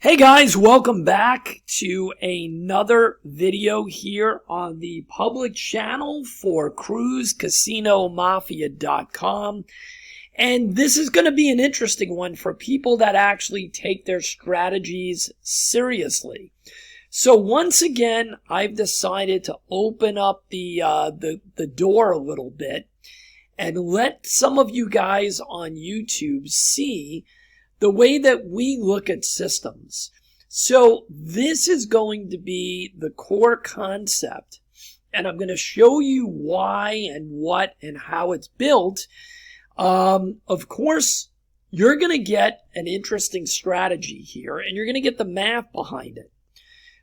Hey guys, welcome back to another video here on the public channel for cruisecasinomafia.com. And this is going to be an interesting one for people that actually take their strategies seriously. So once again, I've decided to open up the door a little bit and let some of you guys on YouTube see the way that we look at systems. So this is going to be the core concept, and I'm going to show you why and what and how it's built. Of course, you're going to get an interesting strategy here, and you're going to get the math behind it.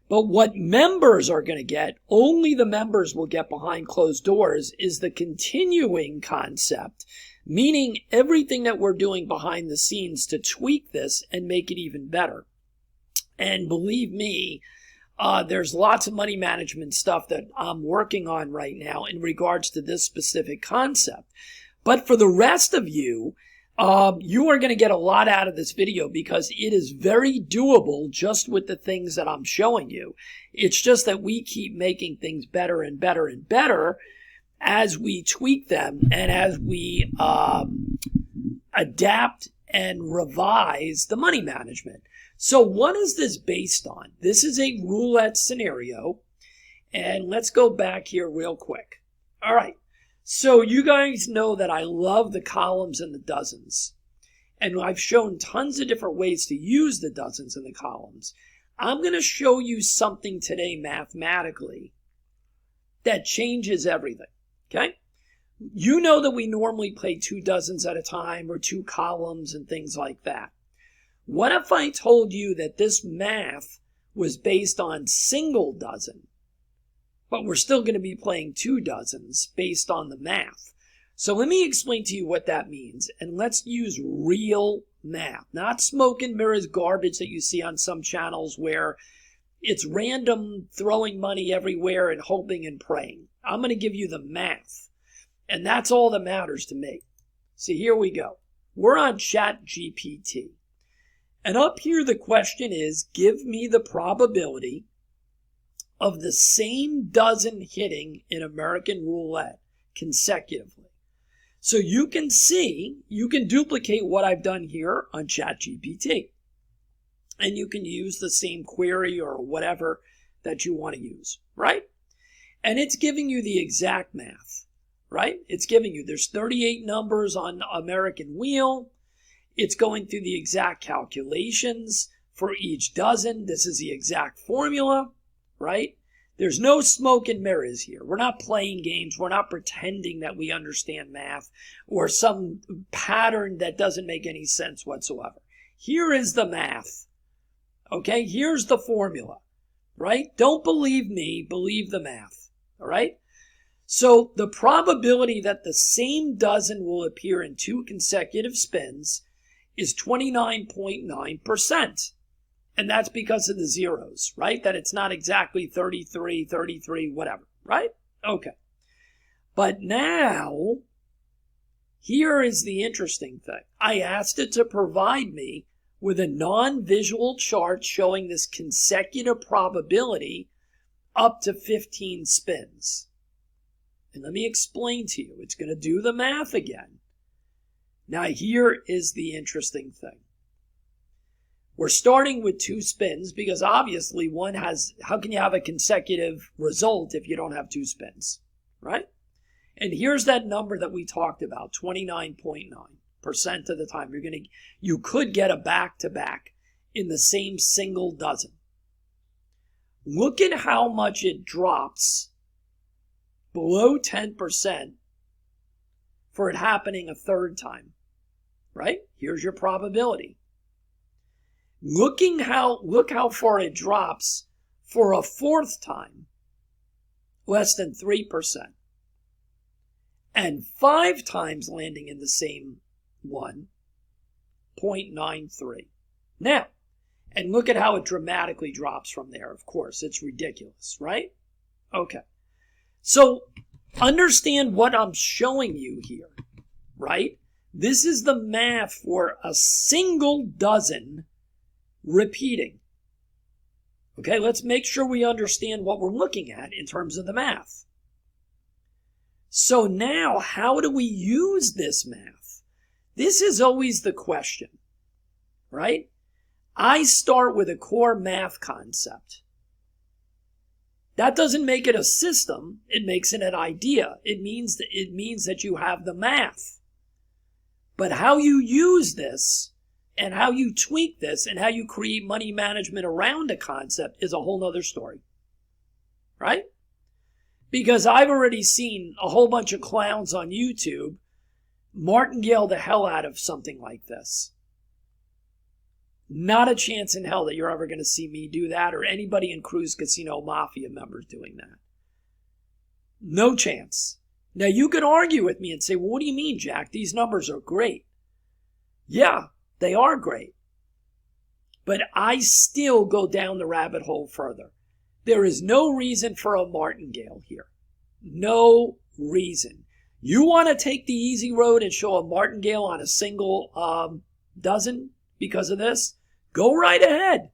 But what members are going to get, only the members will get behind closed doors, is the continuing concept, meaning everything that we're doing behind the scenes to tweak this and make it even better. And believe me, there's lots of money management stuff that I'm working on right now in regards to this specific concept. But for the rest of you, you are going to get a lot out of this video because it is very doable just with the things that I'm showing you. It's just that we keep making things better and better and better as we tweak them and as we adapt and revise the money management. So what is this based on? This is a roulette scenario. And let's go back here real quick. All right. So you guys know that I love the columns and the dozens. And I've shown tons of different ways to use the dozens and the columns. I'm going to show you something today mathematically that changes everything. Okay? You know that we normally play 2 dozens at a time or 2 columns and things like that. What if I told you that this math was based on single dozen, but we're still going to be playing 2 dozens based on the math? So let me explain to you what that means, and let's use real math, not smoke and mirrors garbage that you see on some channels where it's random throwing money everywhere and hoping and praying. I'm going to give you the math, and that's all that matters to me. So here we go. We're on ChatGPT. And up here the question is, give me the probability of the same dozen hitting in American roulette consecutively. So you can see, you can duplicate what I've done here on ChatGPT. And you can use the same query or whatever that you want to use, right? And it's giving you the exact math, right? It's giving you, there's 38 numbers on American Wheel. It's going through the exact calculations for each dozen. This is the exact formula, right? There's no smoke and mirrors here. We're not playing games. We're not pretending that we understand math or some pattern that doesn't make any sense whatsoever. Here is the math. Okay, here's the formula, right? Don't believe me, believe the math, all right? So the probability that the same dozen will appear in 2 consecutive spins is 29.9%. And that's because of the zeros, right? That it's not exactly 33, whatever, right? Okay. But now, here is the interesting thing. I asked it to provide me with a non-visual chart showing this consecutive probability up to 15 spins. And let me explain to you. It's going to do the math again. Now here is the interesting thing. We're starting with 2 spins because obviously one has, how can you have a consecutive result if you don't have 2 spins, right? And here's that number that we talked about, 29.9% of the time. You could get a back-to-back in the same single dozen. Look at how much it drops below 10% for it happening a 3rd time, right? Here's your probability. Look how far it drops for a 4th time, less than 3%. And 5 times landing in the same one, 0.93. Now, and look at how it dramatically drops from there. Of course, it's ridiculous, right? Okay. So understand what I'm showing you here, right? This is the math for a single dozen repeating. Okay, let's make sure we understand what we're looking at in terms of the math. So now, how do we use this math? This is always the question, right? I start with a core math concept. That doesn't make it a system. It makes it an idea. It means that you have the math. But how you use this and how you tweak this and how you create money management around a concept is a whole nother story, right? Because I've already seen a whole bunch of clowns on YouTube martingale the hell out of something like this. Not a chance in hell that you're ever going to see me do that or anybody in Cruise Casino Mafia members doing that. No chance. Now, you could argue with me and say, well, what do you mean, Jack? These numbers are great. Yeah, they are great. But I still go down the rabbit hole further. There is no reason for a martingale here. No reason. You want to take the easy road and show a martingale on a single dozen because of this? Go right ahead.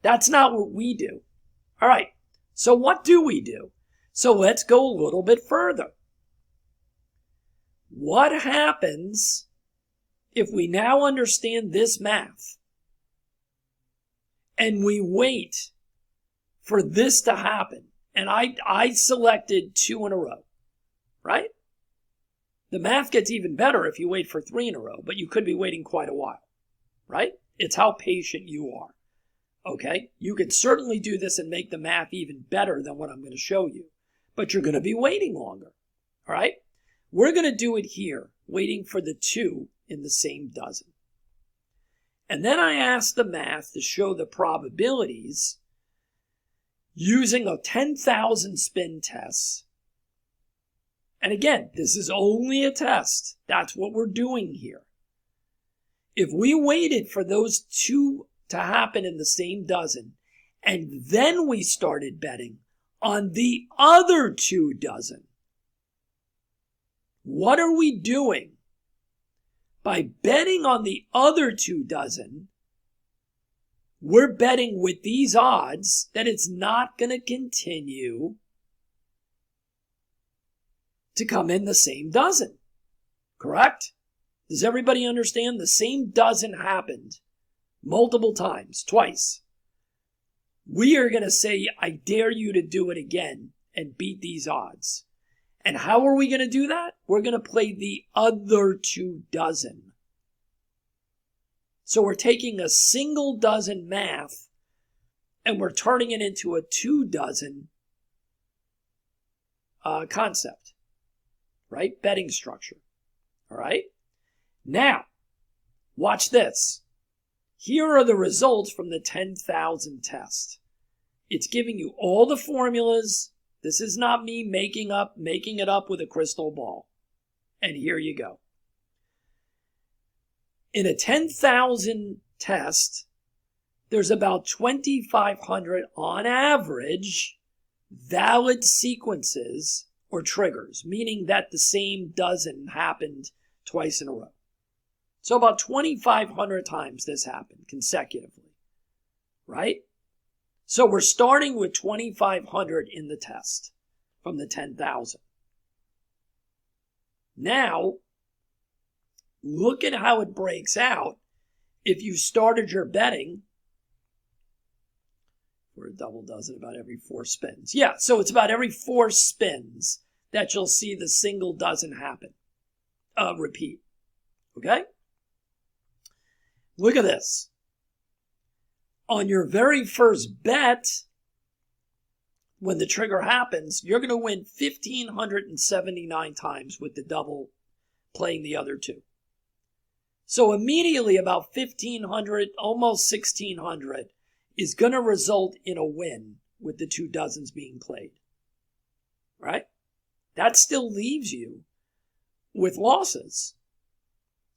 That's not what we do. All right. So what do we do? So let's go a little bit further. What happens if we now understand this math and we wait for this to happen? And I selected 2 in a row, right? The math gets even better if you wait for 3 in a row, but you could be waiting quite a while, right? It's how patient you are, okay? You could certainly do this and make the math even better than what I'm going to show you, but you're going to be waiting longer, all right? We're going to do it here, waiting for the 2 in the same dozen. And then I asked the math to show the probabilities using a 10,000 spin test. And again, this is only a test. That's what we're doing here. If we waited for those 2 to happen in the same dozen, and then we started betting on the other 2 dozen, what are we doing? By betting on the other 2 dozen, we're betting with these odds that it's not going to continue to come in the same dozen. Correct? Does everybody understand? The same dozen happened multiple times, twice. We are going to say, I dare you to do it again and beat these odds. And how are we going to do that? We're going to play the other 2 dozen. So we're taking a single dozen math and we're turning it into a 2 dozen concept, right? Betting structure, all right? Now, watch this. Here are the results from the 10,000 test. It's giving you all the formulas. This is not me making it up with a crystal ball. And here you go. In a 10,000 test, there's about 2,500 on average valid sequences or triggers, meaning that the same dozen happened twice in a row. So about 2,500 times this happened consecutively, right? So we're starting with 2,500 in the test from the 10,000. Now, look at how it breaks out if you started your betting for a double dozen about every 4 spins. Yeah, so it's about every 4 spins that you'll see the single dozen happen. Repeat. Okay? Look at this. On your very first bet, when the trigger happens, you're going to win 1,579 times with the double playing the other 2. So immediately about 1,500, almost 1,600 is going to result in a win with the 2 dozens being played, right? That still leaves you with losses.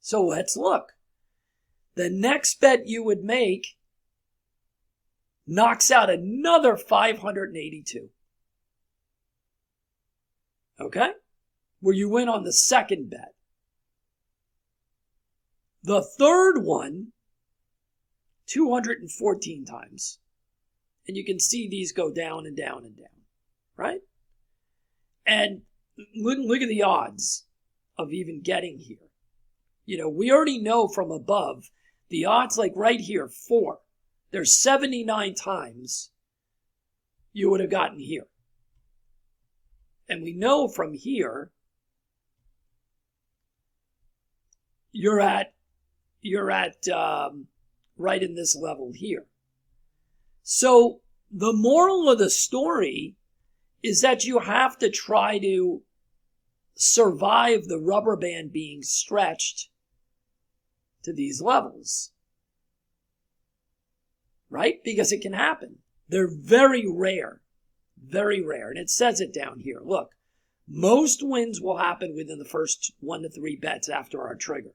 So let's look. The next bet you would make knocks out another 582. Okay? Where you win on the second bet. The third one, 214 times. And you can see these go down and down and down, right? And look at the odds of even getting here. You know, we already know from above, the odds like right here, 4. There's 79 times you would have gotten here. And we know from here, you're at right in this level here. So the moral of the story is that you have to try to survive the rubber band being stretched to these levels. Right? Because it can happen. They're very rare. Very rare. And it says it down here. Look, most wins will happen within the first 1 to 3 bets after our trigger.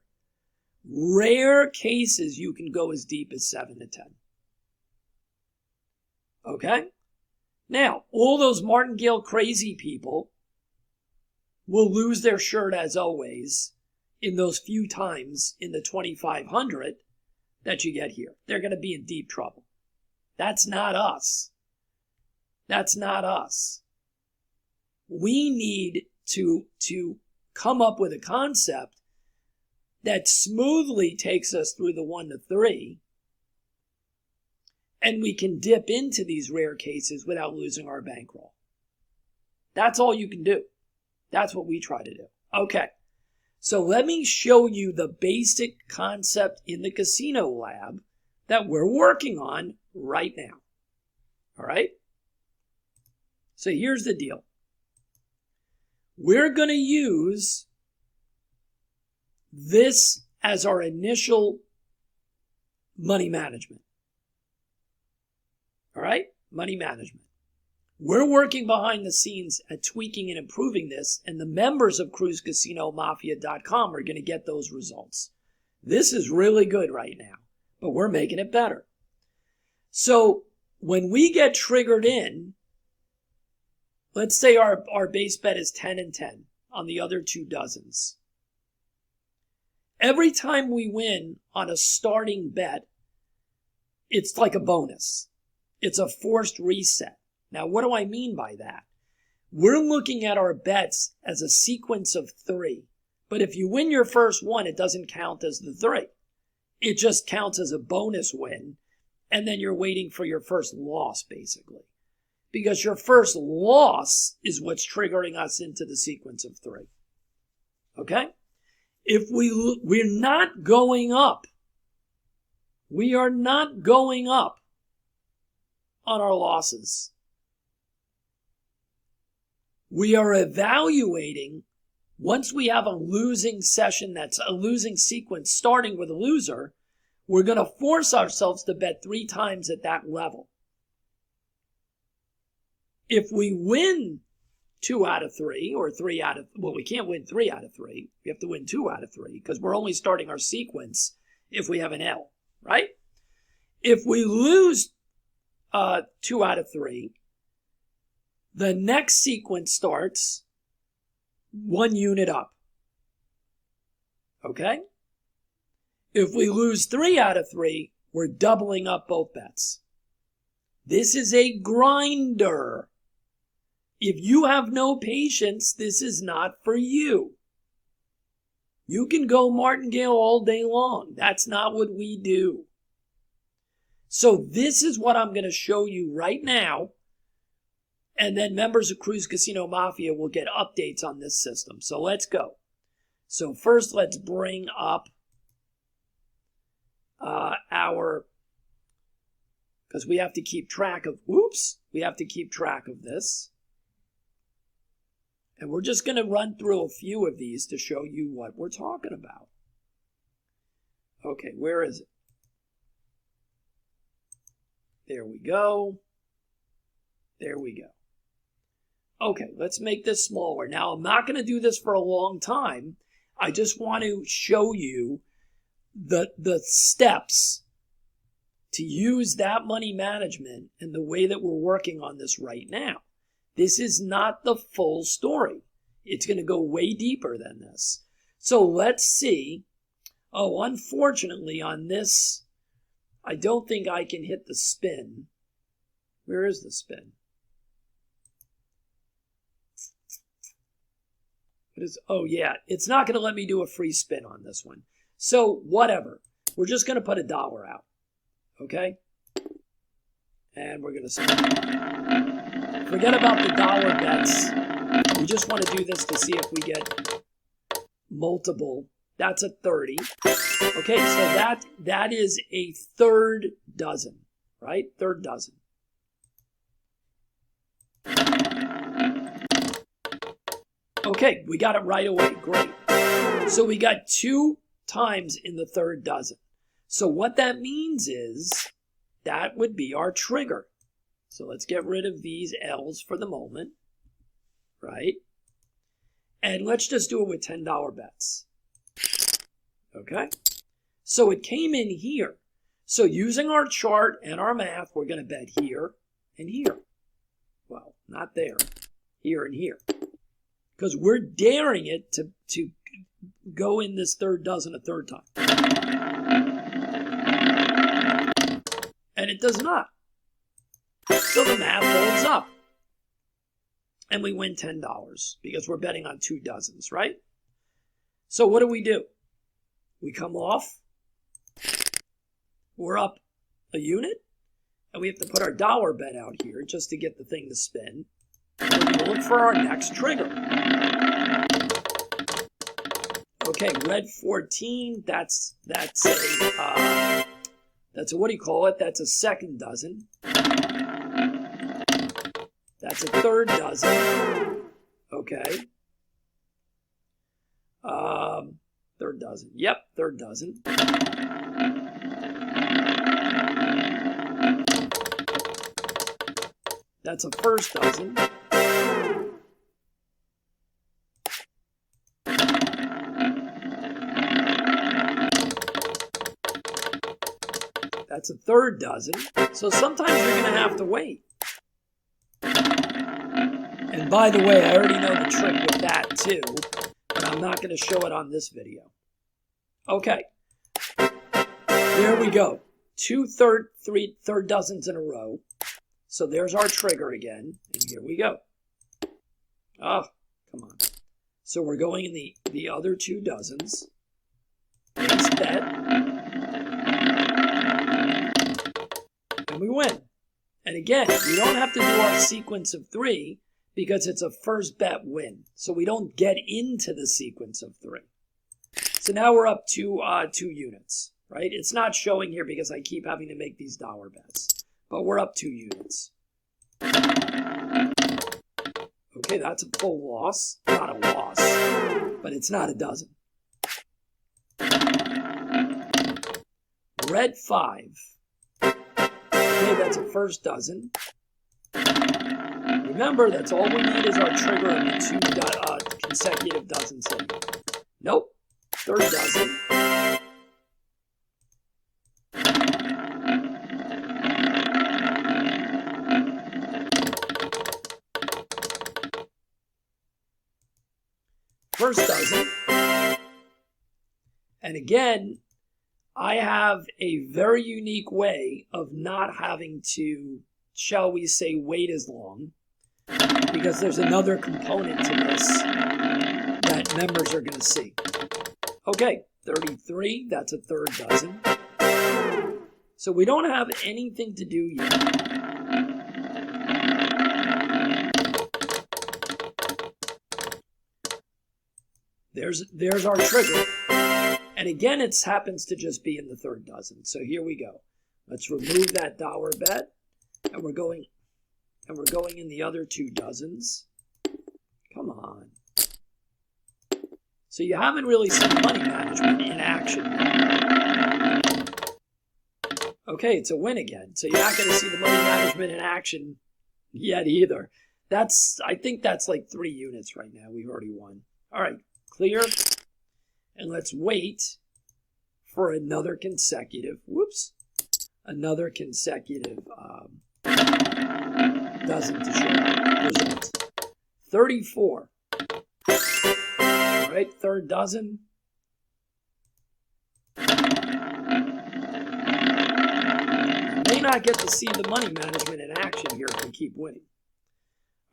Rare cases you can go as deep as 7 to 10. Okay? Now, all those martingale crazy people will lose their shirt as always in those few times in the 2,500 that you get here. They're going to be in deep trouble. That's not us. That's not us. We need to come up with a concept that smoothly takes us through the 1 to 3, and we can dip into these rare cases without losing our bankroll. That's all you can do. That's what we try to do. Okay, so let me show you the basic concept in the casino lab that we're working on right now. All right? So here's the deal. We're going to use this as our initial money management. All right? Money management. We're working behind the scenes at tweaking and improving this, and the members of CruiseCasinoMafia.com are going to get those results. This is really good right now, but we're making it better. So when we get triggered in, let's say our base bet is 10 and 10 on the other 2 dozens. Every time we win on a starting bet, it's like a bonus. It's a forced reset. Now, what do I mean by that? We're looking at our bets as a sequence of 3. But if you win your first one, it doesn't count as the 3. It just counts as a bonus win. And then you're waiting for your first loss, basically. Because your first loss is what's triggering us into the sequence of 3. Okay? If we're not going up. We are not going up on our losses. We are evaluating, once we have a losing session, that's a losing sequence starting with a loser, we're going to force ourselves to bet 3 times at that level. If we win 2 out of 3, or 3 out of, well, we can't win 3 out of 3. We have to win 2 out of 3, because we're only starting our sequence if we have an L, right? If we lose 2 out of 3, the next sequence starts 1 unit up. Okay? If we lose 3 out of 3, we're doubling up both bets. This is a grinder. If you have no patience, this is not for you. You can go martingale all day long. That's not what we do. So this is what I'm going to show you right now. And then members of Cruise Casino Mafia will get updates on this system. So let's go. So first, let's bring up because we have to keep track of, we have to keep track of this. And we're just going to run through a few of these to show you what we're talking about. Okay, where is it? There we go. There we go. Okay, let's make this smaller. Now, I'm not going to do this for a long time. I just want to show you the steps to use that money management and the way that we're working on this right now. This is not the full story. It's going to go way deeper than this. So let's see. Oh, unfortunately on this, I don't think I can hit the spin Where is the spin? Oh yeah, it's not going to let me do a free spin on this one. So whatever. We're just going to put $1 out. Okay? And we're going to spin. Forget about the dollar bets. We just want to do this to see if we get multiple. That's a 30. Okay, so that is a third dozen, right? Third dozen. Okay, we got it right away. Great. So we got 2 times in the third dozen. So what that means is that would be our trigger. So let's get rid of these L's for the moment, right? And let's just do it with $10 bets. Okay? So it came in here. So using our chart and our math, we're going to bet here and here. Well, not there. Here and here. Because we're daring it to go in this third dozen a third time. And it does not. So the math holds up. And we win $10 because we're betting on 2 dozens, right? So what do? We come off. We're up a unit. And we have to put our dollar bet out here just to get the thing to spin. We're going to look for our next trigger. Okay, red 14, that's a what do you call it? That's a second dozen. That's a third dozen. Okay. Third dozen. Yep, third dozen. That's a first dozen. That's a third dozen. So sometimes you're going to have to wait. And by the way, I already know the trick with that too, but I'm not going to show it on this video. Okay. There we go. 2 third dozens in a row. So there's our trigger again. And here we go. Oh, come on. So we're going in the other 2 dozens. Base bet. And we win. And again, we don't have to do our sequence of 3 because it's a first bet win. So we don't get into the sequence of 3. So now we're up to 2 units, right? It's not showing here because I keep having to make these dollar bets. But we're up 2 units. Okay, that's a full loss. Not a loss, but it's not a dozen. Red 5. Okay, that's a first dozen. Remember, that's all we need is our trigger of the 2 consecutive dozens. Nope. Third dozen. First dozen. And again, I have a very unique way of not having to, shall we say, wait as long, because there's another component to this that members are going to see. Okay, 33, that's a third dozen. So we don't have anything to do yet. There's our trigger. And again, it happens to just be in the third dozen. So here we go. Let's remove that dollar bet. And we're going in the other 2 dozens. Come on. So you haven't really seen money management in action yet. Okay, it's a win again. So you're not going to see the money management in action yet either. I think that's like 3 units right now. We've already won. All right, clear. And let's wait for another consecutive, another consecutive dozen to show results. 34. All right, third dozen. May not get to see the money management in action here if we keep winning.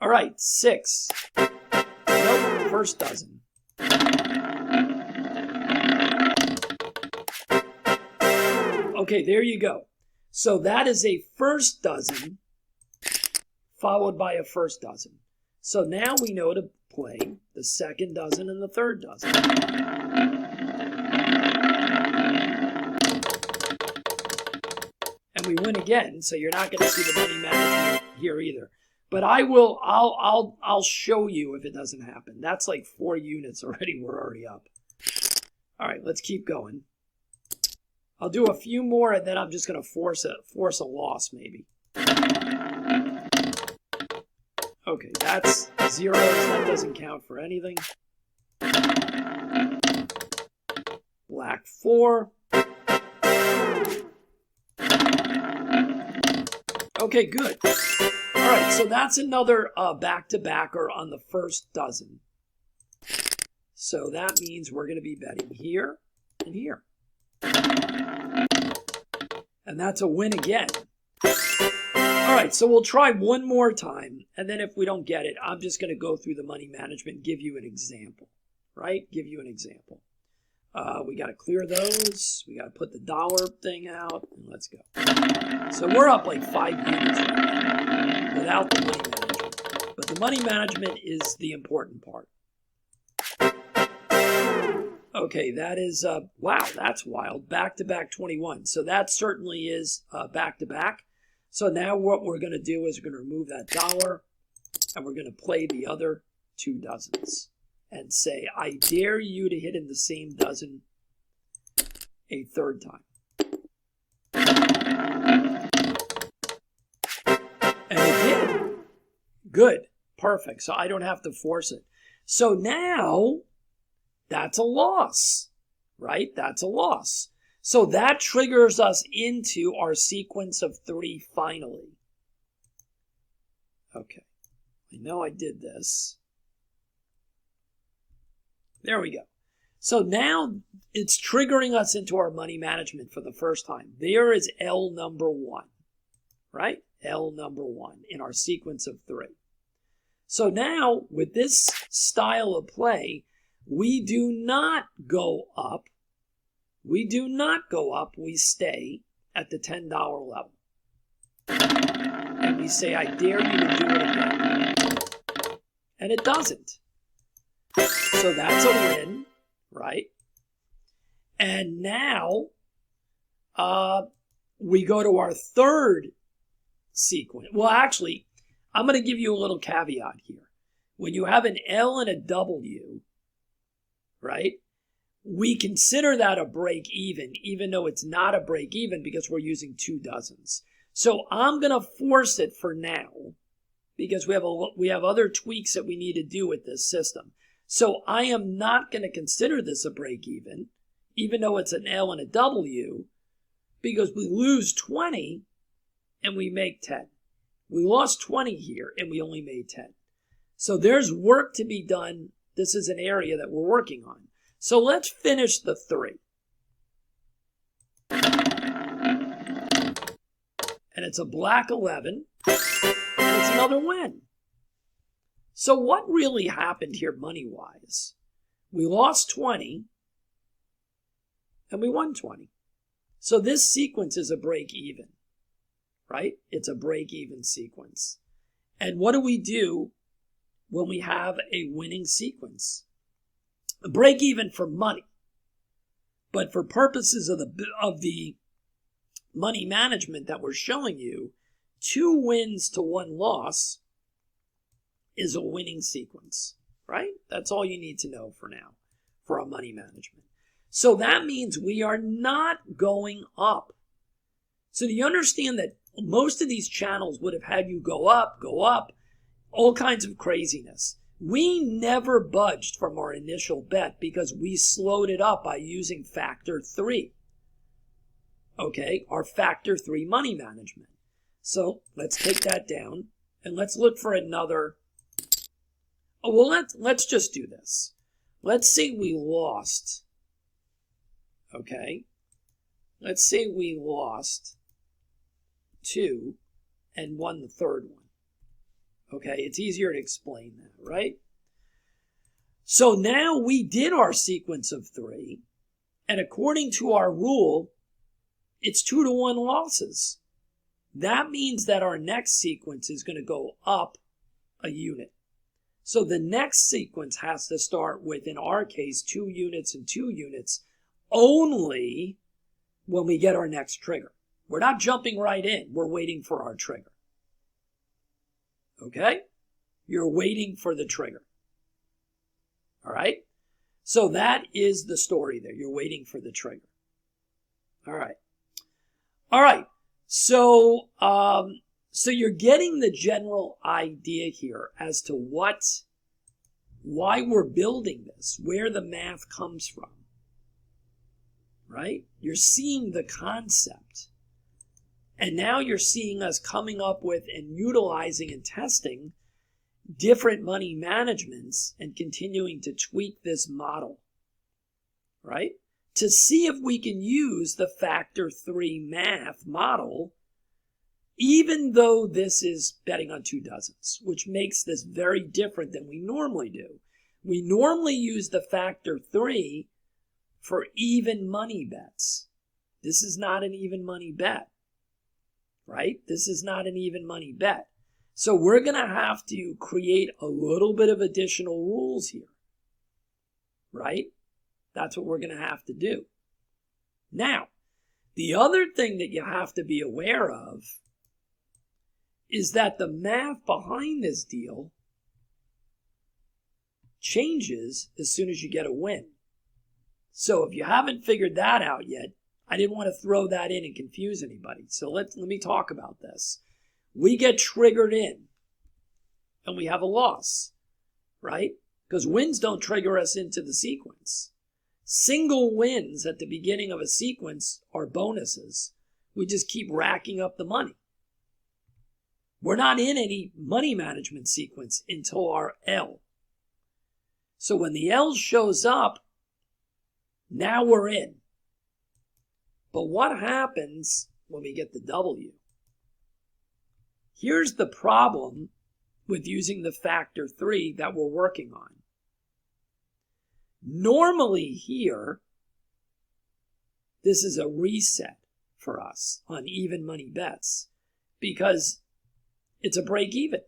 All right, 6. Nope, first dozen. Okay, there you go. So that is a first dozen followed by a first dozen. So now we know to play the second dozen and the third dozen. And we win again, so you're not going to see the money management here either. But I'll show you if it doesn't happen. That's like 4 units already. We're already up. All right, let's keep going. I'll do a few more, and then I'm just going to force a loss, maybe. Okay, that's zeros. That doesn't count for anything. Black 4. Okay, good. All right, so that's another back-to-backer on the first dozen. So that means we're going to be betting here and here. And that's a win again. All right, so we'll try one more time. And then if we don't get it, I'm just going to go through the money management, give you an example, right? Give you an example. We got to clear those. We got to put the dollar thing out, and let's go. So we're up like 5 units right now without the money management. But the money management is the important part. Okay, that is, wow, that's wild. Back-to-back 21. So that certainly is back-to-back. So now what we're going to do is we're going to remove that dollar, and we're going to play the other 2 dozens and say, I dare you to hit in the same dozen a third time. And it did. Good. Perfect. So I don't have to force it. So now that's a loss, right? That's a loss. So that triggers us into our sequence of 3 finally. Okay. I know I did this. There we go. So now it's triggering us into our money management for the first time. There is L number 1, right? L number 1 in our sequence of 3. So now with this style of play, we do not go up. We do not go up. We stay at the $10 level. And we say, I dare you to do it again. And it doesn't. So that's a win, right? And now we go to our third sequence. Well, actually, I'm going to give you a little caveat here. When you have an L and a W, right, we consider that a break even though it's not a break even because we're using 2 dozens. So I'm going to force it for now because we have other tweaks that we need to do with this system. So I am not going to consider this a break even though it's an L and a W, because we lose 20 and we make 10. We lost 20 here and we only made 10. So there's work to be done. This is an area that we're working on. So let's finish the 3. And it's a black 11. And it's another win. So what really happened here money-wise? We lost 20 and we won 20. So this sequence is a break even, right? It's a break even sequence. And what do we do when we have a winning sequence? A break even for money. But for purposes of the money management that we're showing you, 2 wins to 1 loss is a winning sequence, right? That's all you need to know for now for a money management. So that means we are not going up. So do you understand that most of these channels would have had you go up, all kinds of craziness. We never budged from our initial bet because we slowed it up by using factor 3. Okay, our factor 3 money management. So let's take that down and let's look for another. Oh, well, let's just do this. Let's say we lost. Okay, let's say we lost 2, and 1 the third one. Okay, it's easier to explain that, right? So now we did our sequence of 3, and according to our rule, it's 2 to 1 losses. That means that our next sequence is going to go up a unit. So the next sequence has to start with, in our case, 2 units and 2 units only when we get our next trigger. We're not jumping right in. We're waiting for our trigger. Okay? You're waiting for the trigger. All right? So that is the story there. You're waiting for the trigger. All right. All right. So you're getting the general idea here as to why we're building this, where the math comes from. Right? You're seeing the concept. And now you're seeing us coming up with and utilizing and testing different money managements and continuing to tweak this model, right? To see if we can use the factor 3 math model, even though this is betting on 2 dozens, which makes this very different than we normally do. We normally use the factor 3 for even money bets. This is not an even money bet, right? This is not an even money bet. So we're going to have to create a little bit of additional rules here, right? That's what we're going to have to do. Now, the other thing that you have to be aware of is that the math behind this deal changes as soon as you get a win. So if you haven't figured that out yet, I didn't want to throw that in and confuse anybody. So let me talk about this. We get triggered in and we have a loss, right? Because wins don't trigger us into the sequence. Single wins at the beginning of a sequence are bonuses. We just keep racking up the money. We're not in any money management sequence until our L. So when the L shows up, now we're in. But what happens when we get the W? Here's the problem with using the factor 3 that we're working on. Normally here, this is a reset for us on even money bets because it's a break even.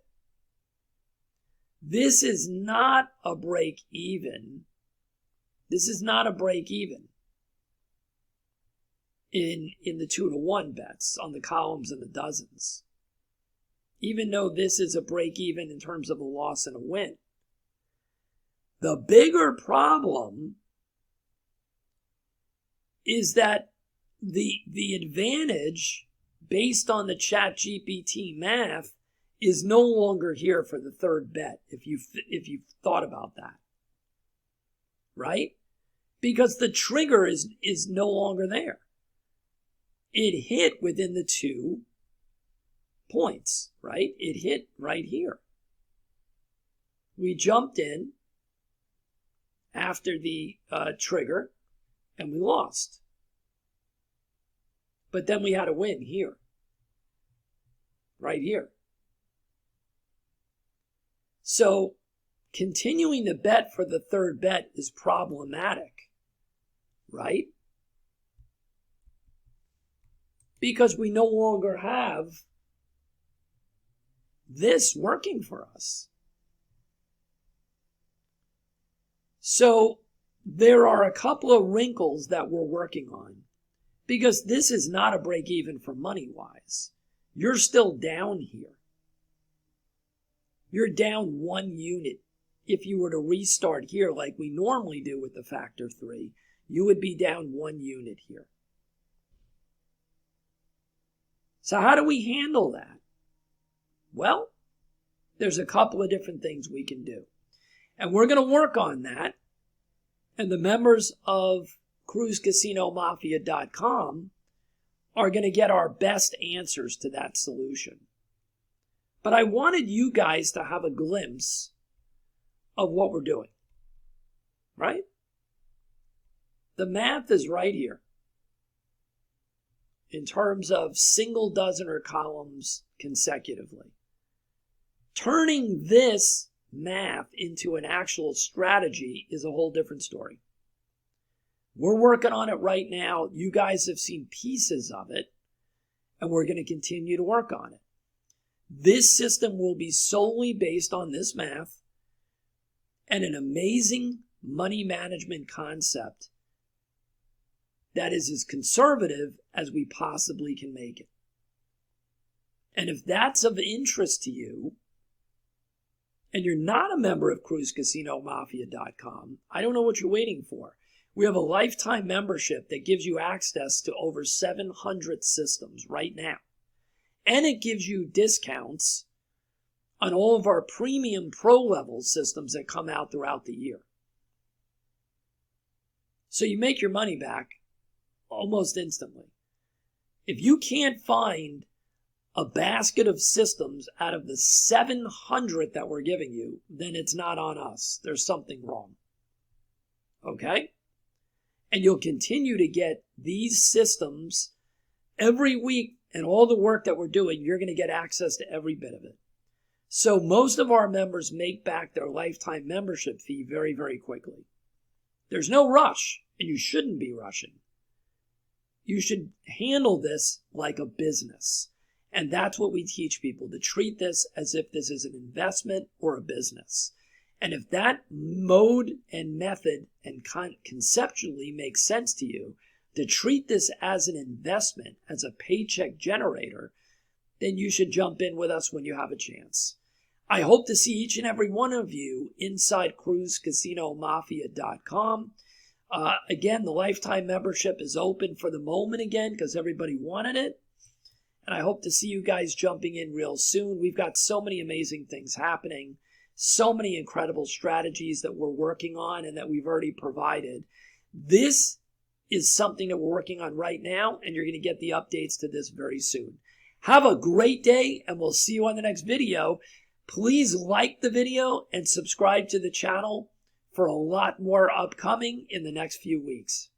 This is not a break even. This is not a break even in the 2 to 1 bets on the columns and the dozens. Even though this is a break even in terms of a loss and a win. The bigger problem is that the advantage based on the ChatGPT math is no longer here for the third bet, if you've thought about that. Right? Because the trigger is no longer there. It hit within the 2 points, right? It hit right here. We jumped in after the trigger and we lost. But then we had a win here. Right here. So continuing the bet for the third bet is problematic, right? Because we no longer have this working for us. So there are a couple of wrinkles that we're working on because this is not a break even for money-wise. You're still down here. You're down 1 unit. If you were to restart here like we normally do with the factor 3, you would be down 1 unit here. So how do we handle that? Well, there's a couple of different things we can do. And we're going to work on that. And the members of CruiseCasinoMafia.com are going to get our best answers to that solution. But I wanted you guys to have a glimpse of what we're doing. Right? The math is right here. in terms of single dozen or columns consecutively. Turning this math into an actual strategy is a whole different story. We're working on it right now. You guys have seen pieces of it, and we're going to continue to work on it. This system will be solely based on this math and an amazing money management concept that is as conservative as we possibly can make it. And if that's of interest to you, and you're not a member of CruiseCasinoMafia.com, I don't know what you're waiting for. We have a lifetime membership that gives you access to over 700 systems right now. And it gives you discounts on all of our premium pro level systems that come out throughout the year. So you make your money back almost instantly. If you can't find a basket of systems out of the 700 that we're giving you, then it's not on us. There's something wrong. Okay? And you'll continue to get these systems every week, and all the work that we're doing, you're going to get access to every bit of it. So most of our members make back their lifetime membership fee very, very quickly. There's no rush, and you shouldn't be rushing. You should handle this like a business. And that's what we teach people, to treat this as if this is an investment or a business. And if that mode and method and conceptually makes sense to you, to treat this as an investment, as a paycheck generator, then you should jump in with us when you have a chance. I hope to see each and every one of you inside CruiseCasinoMafia.com. Again, the lifetime membership is open for the moment again because everybody wanted it. And I hope to see you guys jumping in real soon. We've got so many amazing things happening, so many incredible strategies that we're working on and that we've already provided. This is something that we're working on right now, and you're going to get the updates to this very soon. Have a great day, and we'll see you on the next video. Please like the video and subscribe to the channel for a lot more upcoming in the next few weeks.